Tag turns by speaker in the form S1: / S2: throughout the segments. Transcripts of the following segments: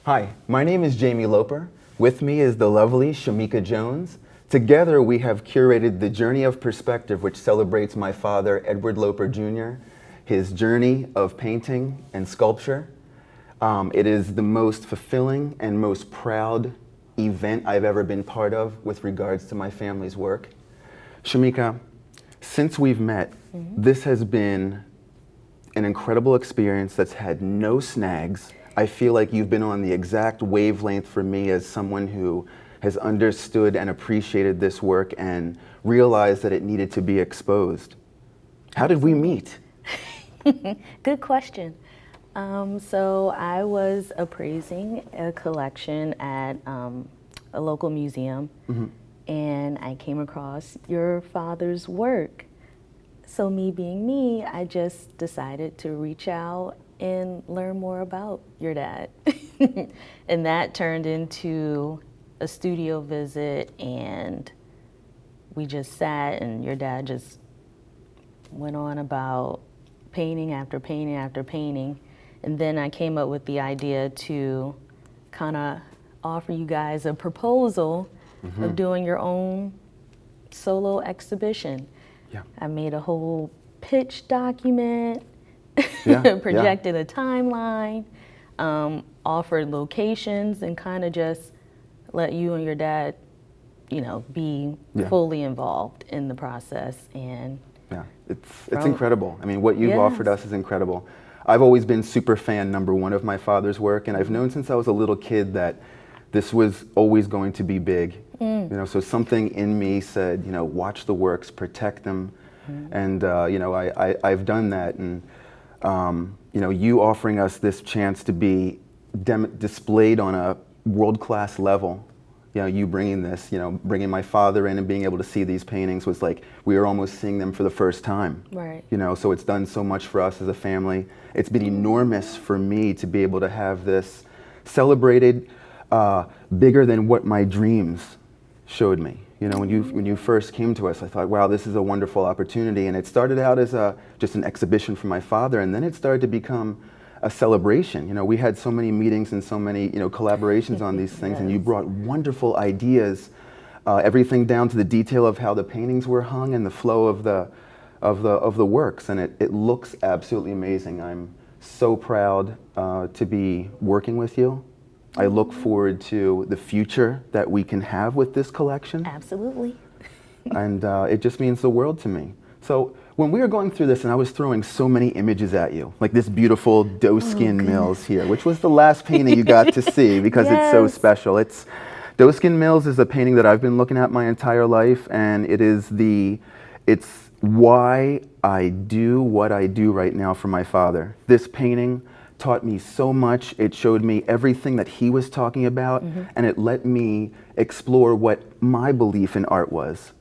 S1: Hi, my name is Jamie Loper. With me is the lovely Shameka Jones. Together we have curated the Journey of Perspective, which celebrates my father, Edward Loper II, his journey of painting and sculpture. It is the most fulfilling and most proud event I've ever been part of with regards to my family's work. Shameka, since we've met, this has been an incredible experience that's had no snags. I feel like you've been on the exact wavelength for me as someone who has understood and appreciated this work and realized that it needed to be exposed. How did we meet?
S2: Good question. So I was appraising a collection at a local museum, and I came across your father's work. So me being me, I just decided to reach out and learn more about your dad. And that turned into a studio visit, and we just sat and your dad just went on about painting after painting after painting. And then I came up with the idea to kind of offer you guys a proposal of doing your own solo exhibition.
S1: Yeah.
S2: I made a whole pitch document,
S1: Yeah,
S2: projected a timeline, offered locations, and kind of just let you and your dad, be fully involved in the process. And
S1: yeah, it's incredible. I mean, what you've
S2: Yes.
S1: offered us is incredible. I've always been super fan number one of my father's work, and I've known since I was a little kid that this was always going to be big. So something in me said, watch the works, protect them, and I've done that. And you offering us this chance to be displayed on a world-class level. You bringing this, bringing my father in and being able to see these paintings was like we were almost seeing them for the first time.
S2: Right.
S1: So it's done so much for us as a family. It's been enormous for me to be able to have this celebrated bigger than what my dreams showed me. When you first came to us, I thought, wow, this is a wonderful opportunity. And it started out as just an exhibition for my father, and then it started to become a celebration. We had so many meetings and so many, collaborations on these things, and you brought wonderful ideas, everything down to the detail of how the paintings were hung and the flow of the works, and it looks absolutely amazing. I'm so proud to be working with you. I look forward to the future that we can have with this collection.
S2: Absolutely.
S1: And it just means the world to me. So when we were going through this and I was throwing so many images at you, like this beautiful doeskin Mills here, which was the last painting you got to see because it's so special. Doeskin Mills is a painting that I've been looking at my entire life, and it's why I do what I do right now for my father. This painting taught me so much. It showed me everything that he was talking about, and it let me explore what my belief in art was.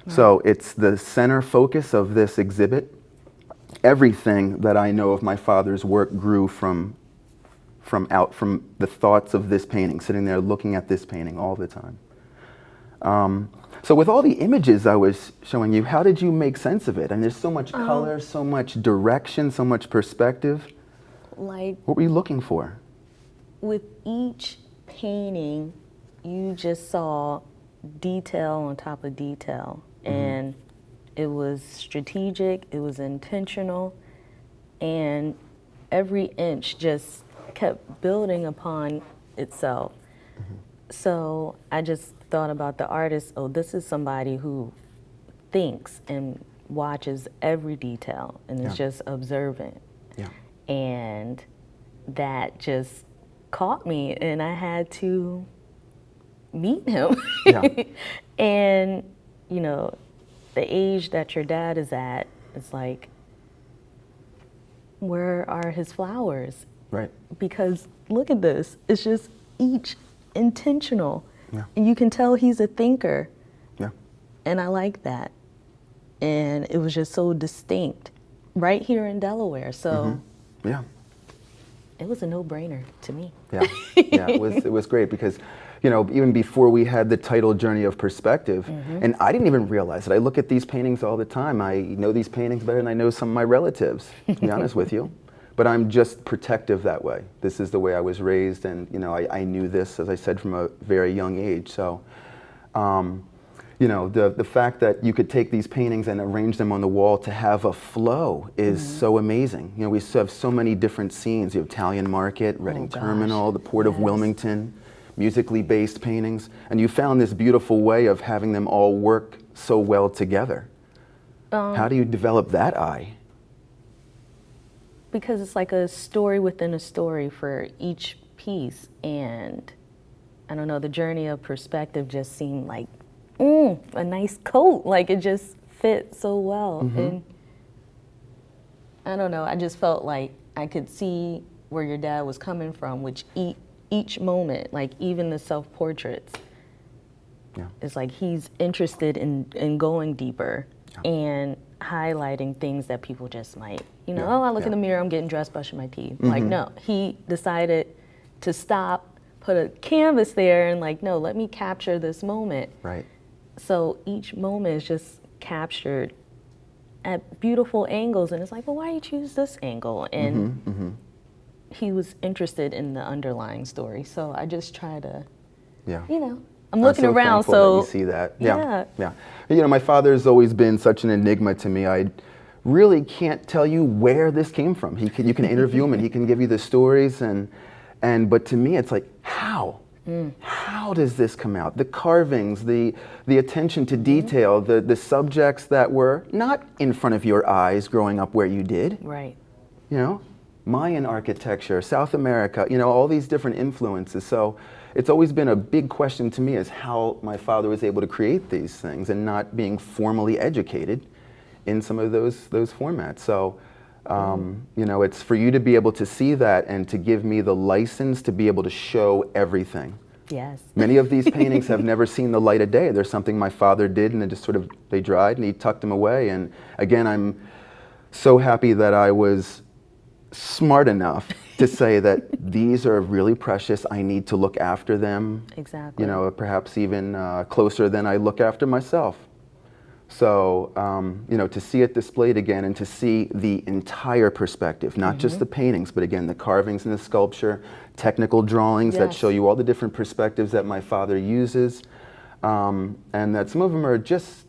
S1: So it's the center focus of this exhibit. Everything that I know of my father's work grew from the thoughts of this painting, sitting there looking at this painting all the time. So with all the images I was showing you, how did you make sense of it? And there's so much color, so much direction, so much perspective. What were you looking for?
S2: With each painting, you just saw detail on top of detail. And it was strategic, it was intentional, and every inch just kept building upon itself. So I just thought about the artist, this is somebody who thinks and watches every detail and is just observant.
S1: Yeah.
S2: And that just caught me, and I had to meet him.
S1: Yeah.
S2: And the age that your dad is at, it's like, where are his flowers?
S1: Right.
S2: Because look at this, it's just each intentional.
S1: Yeah.
S2: And you can tell he's a thinker.
S1: Yeah.
S2: And I like that. And it was just so distinct right here in Delaware. So
S1: Yeah.
S2: it was a no-brainer to me.
S1: Yeah. Yeah. It was great because even before we had the title Journey of Perspective, and I didn't even realize it. I look at these paintings all the time. I know these paintings better than I know some of my relatives, to be honest with you. but I'm just protective that way. This is the way I was raised, and you know, I knew this, as I said, from a very young age. So, you know, the fact that you could take these paintings and arrange them on the wall to have a flow is so amazing. You know, we have so many different scenes. You have Italian Market, Reading Terminal, the Port of Wilmington, musically based paintings, and you found this beautiful way of having them all work so well together. How do you develop that eye?
S2: Because it's like a story within a story for each piece, and I don't know, the journey of perspective just seemed like a nice coat, like it just fit so well. And I don't know, I just felt like I could see where your dad was coming from, which each moment, like even the self-portraits, it's like he's interested in going deeper and highlighting things that people just might, you know, oh, I look in the mirror, I'm getting dressed, brushing my teeth. Like, no, he decided to stop, put a canvas there, and like, no, let me capture this moment.
S1: Right.
S2: So each moment is just captured at beautiful angles, and it's like, well, why you choose this angle? And he was interested in the underlying story, so I just try to, you know, I'm looking
S1: so
S2: around,
S1: thankful
S2: so
S1: that you see that. Yeah. You know, my father's always been such an enigma to me. I really can't tell you where this came from. You can interview him and he can give you the stories, but to me it's like, how? How does this come out? The carvings, the attention to detail, the subjects that were not in front of your eyes growing up where you did.
S2: Right.
S1: You know, Mayan architecture, South America, you know, all these different influences. So it's always been a big question to me is how my father was able to create these things and not being formally educated in some of those formats. So, you know, it's for you to be able to see that and to give me the license to be able to show everything.
S2: Yes.
S1: Many of these paintings have never seen the light of day. There's something my father did and it just sort of, they dried and he tucked them away. And again, I'm so happy that I was smart enough to say that these are really precious. I need to look after them.
S2: Exactly.
S1: You know, perhaps even closer than I look after myself. So, you know, to see it displayed again and to see the entire perspective, not just the paintings, but again, the carvings and the sculpture, technical drawings that show you all the different perspectives that my father uses, and that some of them are just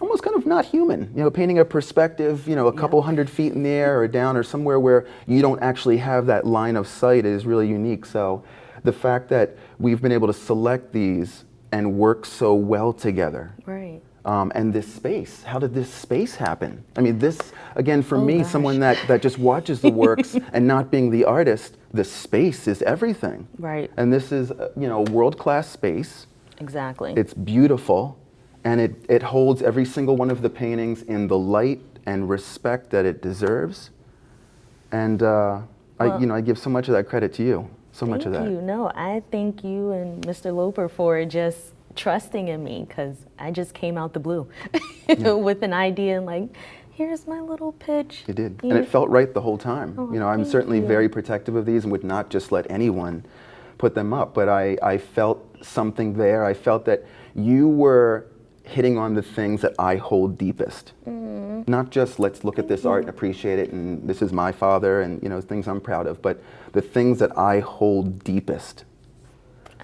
S1: almost kind of not human, you know, painting a perspective, you know, a couple 100 feet in the air or down or somewhere where you don't actually have that line of sight is really unique. So the fact that we've been able to select these and work so well together.
S2: Right.
S1: And this space, how did this space happen? I mean, this, again, for me, someone that just watches the works and not being the artist, the space is everything.
S2: Right.
S1: And this is, you know, world-class space.
S2: Exactly.
S1: It's beautiful. And it holds every single one of the paintings in the light and respect that it deserves. And I give so much of that credit to you. So much of that.
S2: Thank you. No, I thank you and Mr. Loper for just trusting in me, because I just came out the blue with an idea and like, here's my little pitch.
S1: You did. And it felt right the whole time.
S2: Oh,
S1: you know, I'm certainly very protective of these and would not just let anyone put them up. But I felt something there. I felt that you were hitting on the things that I hold deepest. Not just let's look at this art and appreciate it and this is my father and, you know, things I'm proud of, but the things that I hold deepest,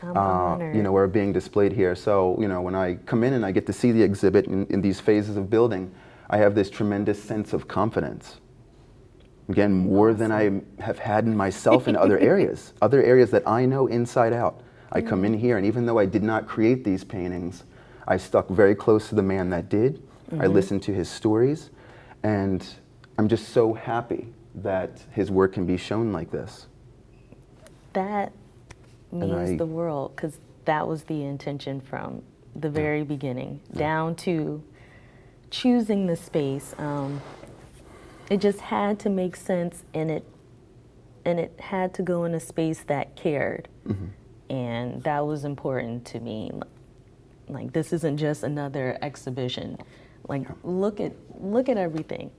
S2: I'm honored.
S1: you know, are being displayed here. So, you know, when I come in and I get to see the exhibit in these phases of building, I have this tremendous sense of confidence. Again, more than I have had in myself in other areas that I know inside out. I come in here and even though I did not create these paintings, I stuck very close to the man that did. I listened to his stories, and I'm just so happy that his work can be shown like this.
S2: That means the world, because that was the intention from the very beginning, down to choosing the space. It just had to make sense, and it had to go in a space that cared, and that was important to me. Like, this isn't just another exhibition. Like, look at everything.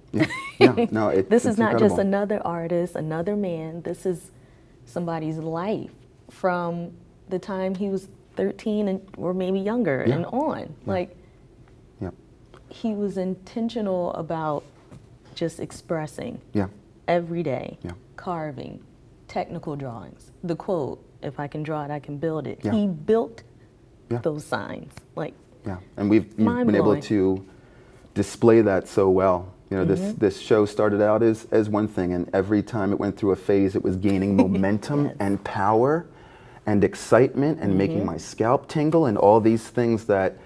S1: No,
S2: this is not
S1: incredible.
S2: just another artist, another man. This is somebody's life from the time he was 13 or maybe younger and on. Like, he was intentional about just expressing every day,
S1: Yeah.
S2: carving, technical drawings. The quote, if I can draw it, I can build it.
S1: Yeah.
S2: He built
S1: Yeah.
S2: those signs. Like,
S1: Yeah, and you've been able
S2: mind-blowing.
S1: to display that so well. You know, this show started out as one thing, and every time it went through a phase, it was gaining momentum
S2: Yes.
S1: and power and excitement and making my scalp tingle and all these things that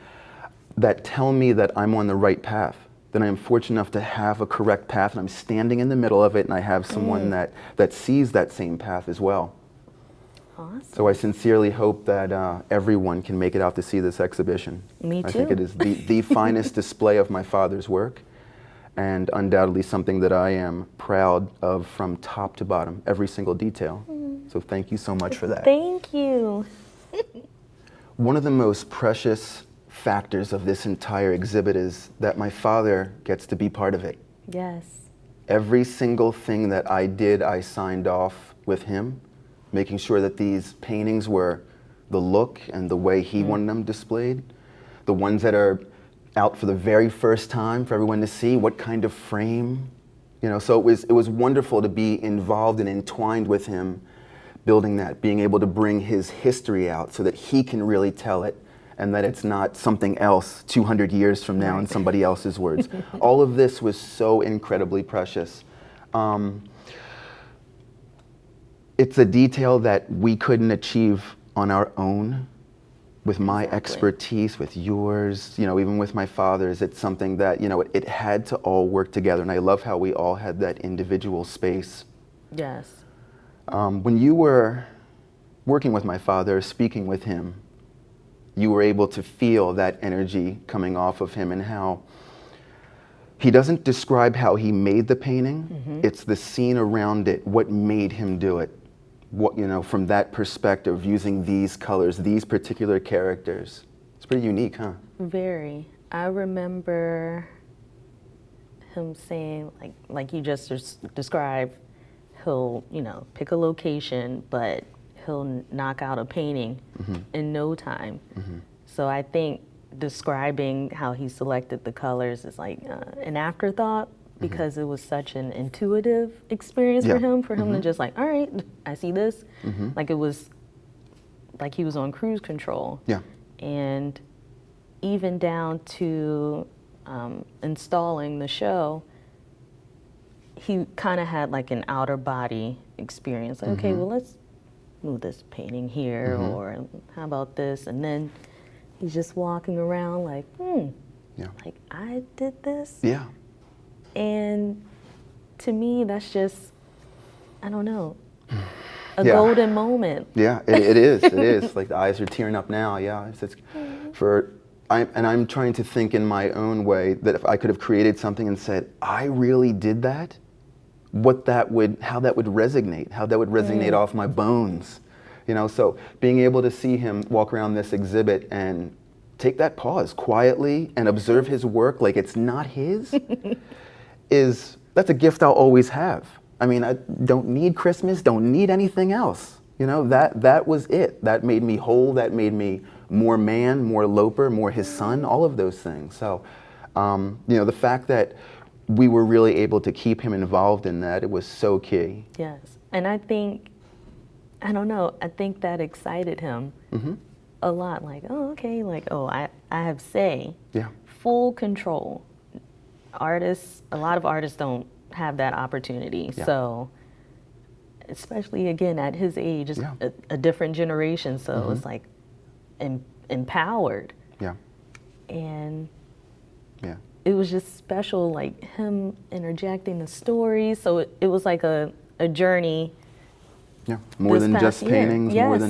S1: tell me that I'm on the right path, that I'm fortunate enough to have a correct path, and I'm standing in the middle of it, and I have someone that sees that same path as well.
S2: awesome.
S1: So I sincerely hope that everyone can make it out to see this exhibition.
S2: Me
S1: I think
S2: too.
S1: it is the finest display of my father's work, and undoubtedly something that I am proud of from top to bottom, every single detail. So thank you so much for that.
S2: Thank you.
S1: One of the most precious factors of this entire exhibit is that my father gets to be part of it.
S2: Yes.
S1: Every single thing that I did, I signed off with him, making sure that these paintings were the look and the way he wanted them displayed. The ones that are out for the very first time for everyone to see, what kind of frame, you know. So it was wonderful to be involved and entwined with him, building that, being able to bring his history out so that he can really tell it, and that it's not something else 200 years from now in somebody else's words. All of this was so incredibly precious. It's a detail that we couldn't achieve on our own with my expertise, with yours, you know, even with my father's. It's something that, you know, it had to all work together, and I love how we all had that individual space.
S2: Yes.
S1: When you were working with my father, speaking with him, you were able to feel that energy coming off of him, and how he doesn't describe how he made the painting. It's the scene around it, what made him do it. What, you know, from that perspective, using these colors, these particular characters. It's pretty unique, huh?
S2: Very. I remember him saying, like you just described, he'll, you know, pick a location, but he'll knock out a painting in no time. So I think describing how he selected the colors is like an afterthought, because it was such an intuitive experience for him to just like, all right, I see this. Like it was like he was on cruise control.
S1: Yeah.
S2: And even down to installing the show, he kind of had like an outer body experience. Like, okay, well, let's move this painting here, or how about this? And then he's just walking around like, like I did this?
S1: Yeah.
S2: And to me, that's just, I don't know, a
S1: Yeah.
S2: golden moment.
S1: Yeah, it is. It is. Like the eyes are tearing up now. Yeah, I'm trying to think in my own way that if I could have created something and said, I really did that, how that would resonate off my bones, you know. So being able to see him walk around this exhibit and take that pause quietly and observe his work like it's not his, that's a gift I'll always have. I mean, I don't need Christmas, don't need anything else. You know, that was it. That made me whole, that made me more man, more Loper, more his son, all of those things. So, you know, the fact that we were really able to keep him involved in that, it was so key.
S2: Yes, and I think, I don't know, I think that excited him a lot. Like, oh, okay, like, oh, I have say.
S1: Yeah.
S2: Full control. Artists, a lot of artists don't have that opportunity.
S1: Yeah.
S2: So, especially again at his age, it's
S1: Yeah.
S2: a different generation. So it's like empowered.
S1: Yeah.
S2: And
S1: Yeah.
S2: it was just special, like him interjecting the stories. So it was like a journey.
S1: Yeah. More
S2: This
S1: than
S2: past
S1: just
S2: year.
S1: paintings, more
S2: Yes.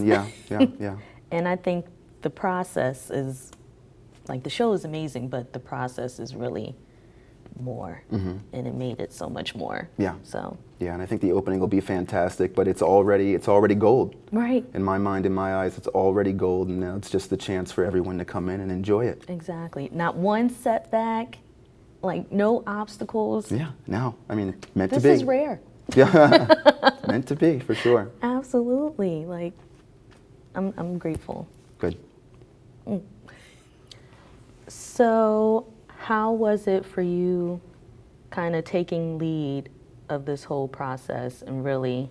S1: than, yeah.
S2: And I think the process is, like the show is amazing, but the process is really more, and it made it so much more.
S1: Yeah.
S2: So.
S1: Yeah, and I think the opening will be fantastic, but it's already gold.
S2: Right.
S1: In my mind, in my eyes, it's already gold, and now it's just the chance for everyone to come in and enjoy it.
S2: Exactly. Not one setback, like no obstacles.
S1: Yeah, no, I mean, meant to be.
S2: This is rare.
S1: Yeah, meant to be, for sure.
S2: Absolutely. Like, I'm grateful.
S1: Good.
S2: So, how was it for you kind of taking lead of this whole process and really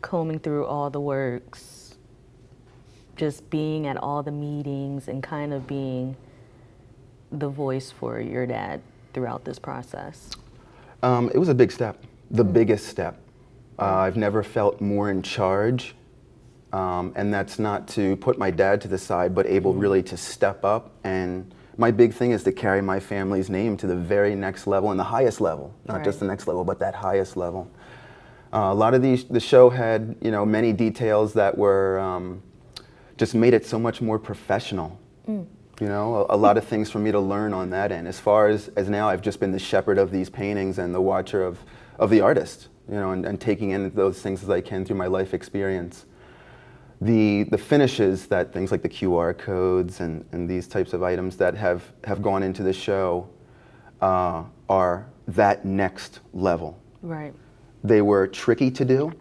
S2: combing through all the works, just being at all the meetings and kind of being the voice for your dad throughout this process?
S1: It was a big step, the biggest step. I've never felt more in charge, and that's not to put my dad to the side, but able really to step up. And my big thing is to carry my family's name to the very next level and the highest level, not just the next level, but that highest level. A lot of the show had, many details that were just made it so much more professional. A lot of things for me to learn on that end. As far as now, I've just been the shepherd of these paintings and the watcher of the artist, and taking in those things as I can through my life experience. The finishes, that things like the QR codes and these types of items that have gone into the show are that next level.
S2: Right.
S1: They were tricky to do.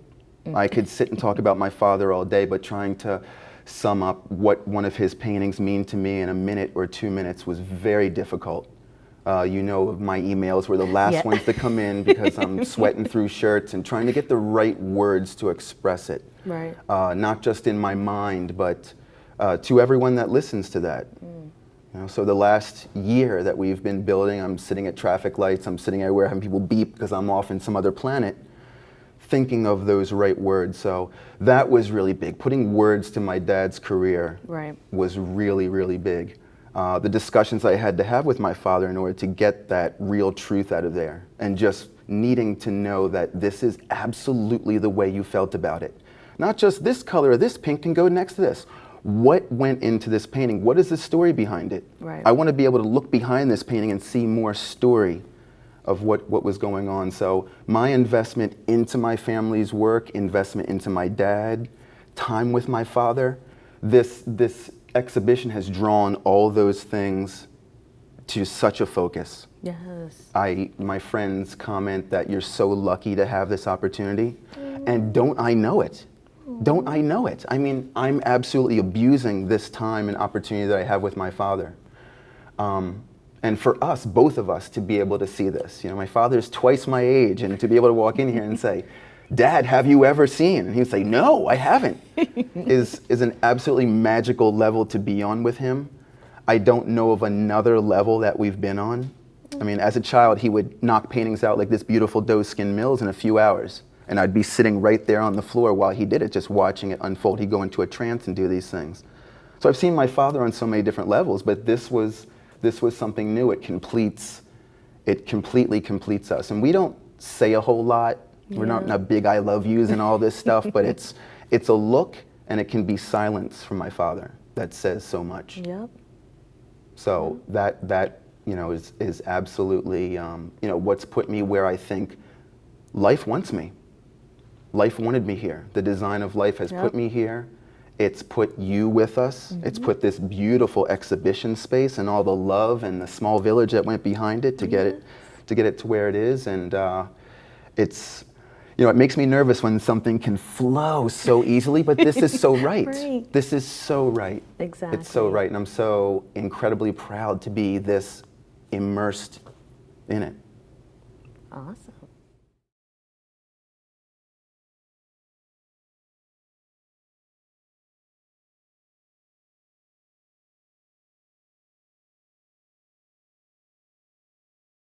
S1: I could sit and talk about my father all day, but trying to sum up what one of his paintings mean to me in a minute or 2 minutes was very difficult. My emails were the last ones to come in because I'm sweating through shirts and trying to get the right words to express it.
S2: Right.
S1: Not just in my mind, but to everyone that listens to that. So the last year that we've been building, I'm sitting at traffic lights, I'm sitting everywhere having people beep because I'm off in some other planet, thinking of those right words. So that was really big. Putting words to my dad's career was really, really big. The discussions I had to have with my father in order to get that real truth out of there, and just needing to know that this is absolutely the way you felt about it. Not just this color or this pink can go next to this. What went into this painting? What is the story behind it?
S2: Right.
S1: I want to be able to look behind this painting and see more story of what was going on. So my investment into my family's work, investment into my dad, time with my father, this exhibition has drawn all those things to such a focus.
S2: Yes.
S1: My friends comment that you're so lucky to have this opportunity, and don't I know it? Don't I know it? I mean, I'm absolutely abusing this time and opportunity that I have with my father. And for us, both of us, to be able to see this. My father's twice my age, and to be able to walk in here and say, "Dad, have you ever seen?" And he would say, "No, I haven't," is an absolutely magical level to be on with him. I don't know of another level that we've been on. I mean, as a child, he would knock paintings out like this beautiful doe-skin mills in a few hours. And I'd be sitting right there on the floor while he did it, just watching it unfold. He'd go into a trance and do these things. So I've seen my father on so many different levels, but this was something new. It completely completes us. And we don't say a whole lot. We're not in a big I love yous and all this stuff, but it's a look, and it can be silence from my father that says so much.
S2: Yep.
S1: So that is absolutely what's put me where I think life wants me. Life wanted me here. The design of life has put me here. It's put you with us. It's put this beautiful exhibition space and all the love and the small village that went behind it to get it to where it is. And it's, it makes me nervous when something can flow so easily, but this is so right.
S2: Right.
S1: This is so right.
S2: Exactly.
S1: It's so right, and I'm so incredibly proud to be this immersed in it.
S2: Awesome.